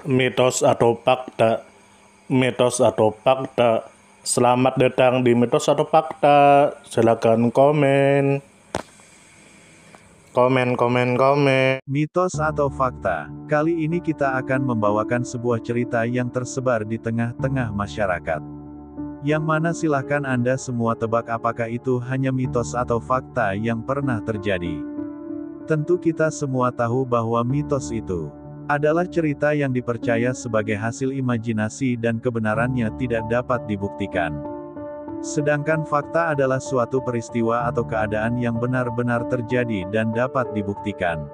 Mitos atau fakta? Mitos atau fakta? Selamat datang di Mitos atau Fakta. Silakan komen. Komen. Mitos atau fakta? Kali ini kita akan membawakan sebuah cerita yang tersebar di tengah-tengah masyarakat. Yang mana silahkan Anda semua tebak apakah itu hanya mitos atau fakta yang pernah terjadi. Tentu kita semua tahu bahwa mitos itu adalah cerita yang dipercaya sebagai hasil imajinasi dan kebenarannya tidak dapat dibuktikan. Sedangkan fakta adalah suatu peristiwa atau keadaan yang benar-benar terjadi dan dapat dibuktikan.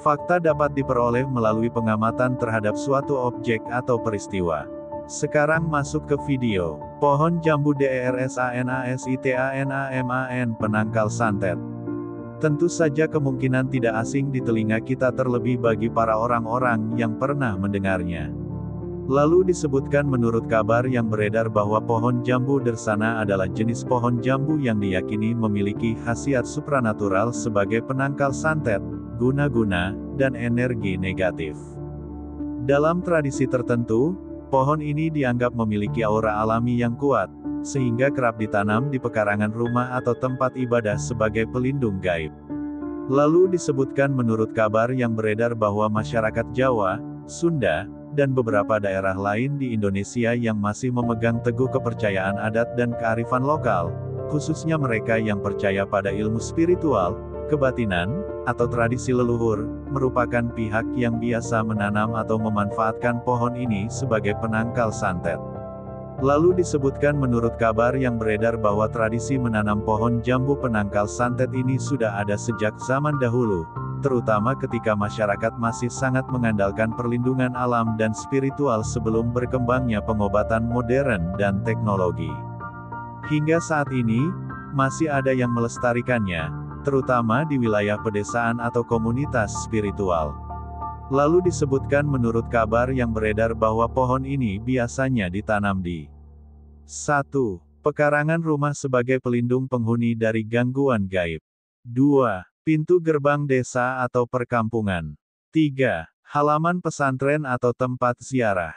Fakta dapat diperoleh melalui pengamatan terhadap suatu objek atau peristiwa. Sekarang masuk ke video. Pohon jambu DERSANASITANAMAN penangkal santet. Tentu saja kemungkinan tidak asing di telinga kita terlebih bagi para orang-orang yang pernah mendengarnya. Lalu disebutkan menurut kabar yang beredar bahwa pohon jambu dersana adalah jenis pohon jambu yang diyakini memiliki khasiat supranatural sebagai penangkal santet, guna-guna, dan energi negatif. Dalam tradisi tertentu, pohon ini dianggap memiliki aura alami yang kuat, sehingga kerap ditanam di pekarangan rumah atau tempat ibadah sebagai pelindung gaib. Lalu disebutkan menurut kabar yang beredar bahwa masyarakat Jawa, Sunda, dan beberapa daerah lain di Indonesia yang masih memegang teguh kepercayaan adat dan kearifan lokal, khususnya mereka yang percaya pada ilmu spiritual, kebatinan, atau tradisi leluhur, merupakan pihak yang biasa menanam atau memanfaatkan pohon ini sebagai penangkal santet. Lalu disebutkan menurut kabar yang beredar bahwa tradisi menanam pohon jambu penangkal santet ini sudah ada sejak zaman dahulu, terutama ketika masyarakat masih sangat mengandalkan perlindungan alam dan spiritual sebelum berkembangnya pengobatan modern dan teknologi. Hingga saat ini, masih ada yang melestarikannya, terutama di wilayah pedesaan atau komunitas spiritual. Lalu disebutkan menurut kabar yang beredar bahwa pohon ini biasanya ditanam di 1. Pekarangan rumah sebagai pelindung penghuni dari gangguan gaib. 2. Pintu gerbang desa atau perkampungan. 3. Halaman pesantren atau tempat ziarah.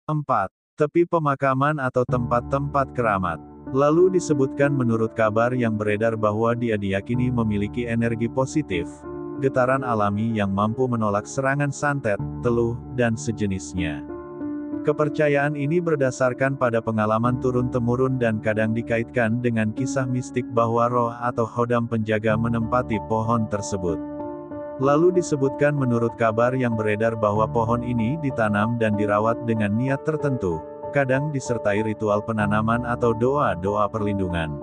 4. Tepi pemakaman atau tempat-tempat keramat. Lalu disebutkan menurut kabar yang beredar bahwa dia diyakini memiliki energi positif, getaran alami yang mampu menolak serangan santet, teluh, dan sejenisnya. Kepercayaan ini berdasarkan pada pengalaman turun-temurun dan kadang dikaitkan dengan kisah mistik bahwa roh atau khodam penjaga menempati pohon tersebut. Lalu disebutkan menurut kabar yang beredar bahwa pohon ini ditanam dan dirawat dengan niat tertentu, kadang disertai ritual penanaman atau doa-doa perlindungan.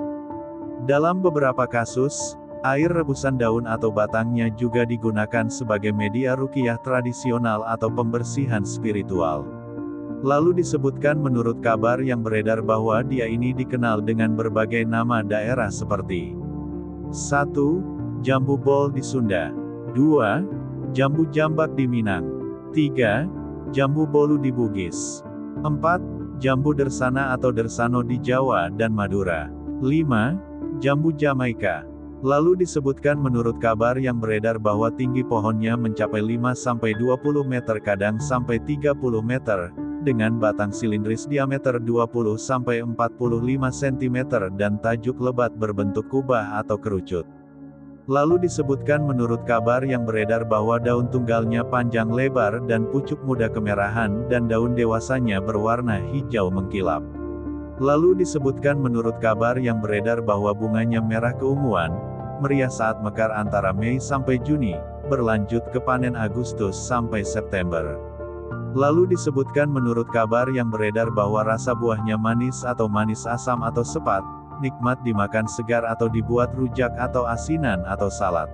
Dalam beberapa kasus, air rebusan daun atau batangnya juga digunakan sebagai media ruqyah tradisional atau pembersihan spiritual. Lalu disebutkan menurut kabar yang beredar bahwa dia ini dikenal dengan berbagai nama daerah seperti 1. Jambu Bol di Sunda. 2. Jambu Jambak di Minang. 3. Jambu Bolu di Bugis. 4. Jambu Dersana atau Dersano di Jawa dan Madura. 5. Jambu Jamaika. Lalu disebutkan menurut kabar yang beredar bahwa tinggi pohonnya mencapai 5-20 meter kadang sampai 30 meter, dengan batang silindris diameter 20-45 cm dan tajuk lebat berbentuk kubah atau kerucut. Lalu disebutkan menurut kabar yang beredar bahwa daun tunggalnya panjang lebar dan pucuk muda kemerahan dan daun dewasanya berwarna hijau mengkilap. Lalu disebutkan menurut kabar yang beredar bahwa bunganya merah keunguan, meriah saat mekar antara Mei sampai Juni, berlanjut ke panen Agustus sampai September. Lalu disebutkan menurut kabar yang beredar bahwa rasa buahnya manis atau manis asam atau sepat, nikmat dimakan segar atau dibuat rujak atau asinan atau salad.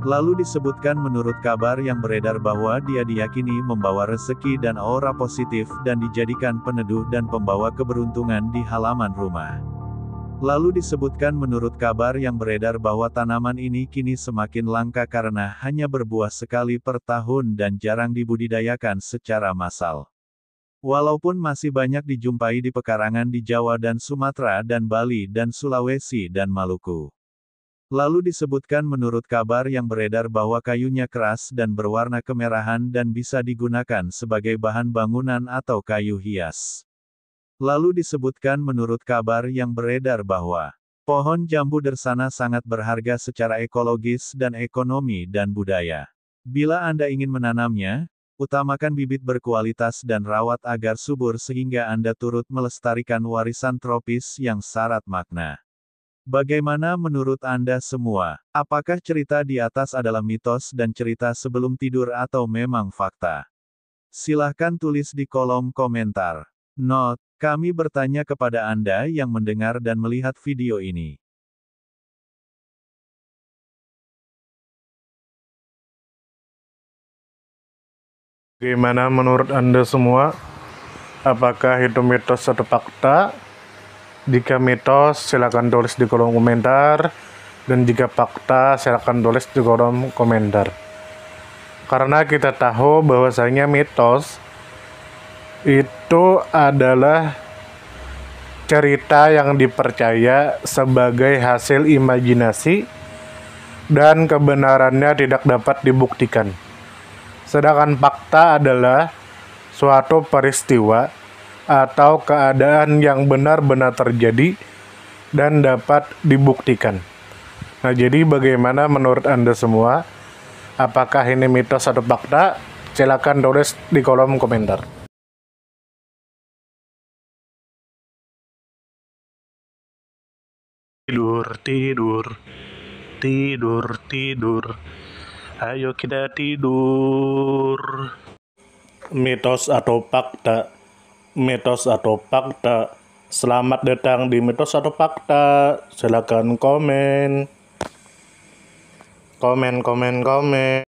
Lalu disebutkan menurut kabar yang beredar bahwa dia diyakini membawa rezeki dan aura positif dan dijadikan peneduh dan pembawa keberuntungan di halaman rumah. Lalu disebutkan menurut kabar yang beredar bahwa tanaman ini kini semakin langka karena hanya berbuah sekali per tahun dan jarang dibudidayakan secara massal. Walaupun masih banyak dijumpai di pekarangan di Jawa dan Sumatera dan Bali dan Sulawesi dan Maluku. Lalu disebutkan menurut kabar yang beredar bahwa kayunya keras dan berwarna kemerahan dan bisa digunakan sebagai bahan bangunan atau kayu hias. Lalu disebutkan menurut kabar yang beredar bahwa pohon jambu dersana sangat berharga secara ekologis dan ekonomi dan budaya. Bila Anda ingin menanamnya, utamakan bibit berkualitas dan rawat agar subur sehingga Anda turut melestarikan warisan tropis yang syarat makna. Bagaimana menurut Anda semua? Apakah cerita di atas adalah mitos dan cerita sebelum tidur atau memang fakta? Silahkan tulis di kolom komentar. Note, kami bertanya kepada Anda yang mendengar dan melihat video ini. Bagaimana menurut Anda semua? Apakah itu mitos atau fakta? Jika mitos, silakan tulis di kolom komentar. Dan jika fakta, silakan tulis di kolom komentar. Karena kita tahu bahwasanya mitos itu adalah cerita yang dipercaya sebagai hasil imajinasi dan kebenarannya tidak dapat dibuktikan. Sedangkan fakta adalah suatu peristiwa atau keadaan yang benar-benar terjadi dan dapat dibuktikan. Nah, jadi bagaimana menurut Anda semua? Apakah ini mitos atau fakta? Silakan tulis di kolom komentar. Tidur, tidur, tidur, tidur. Ayo kita tidur. Mitos atau fakta? Mitos atau fakta? Selamat datang di mitos atau fakta. Silakan komen. Komen.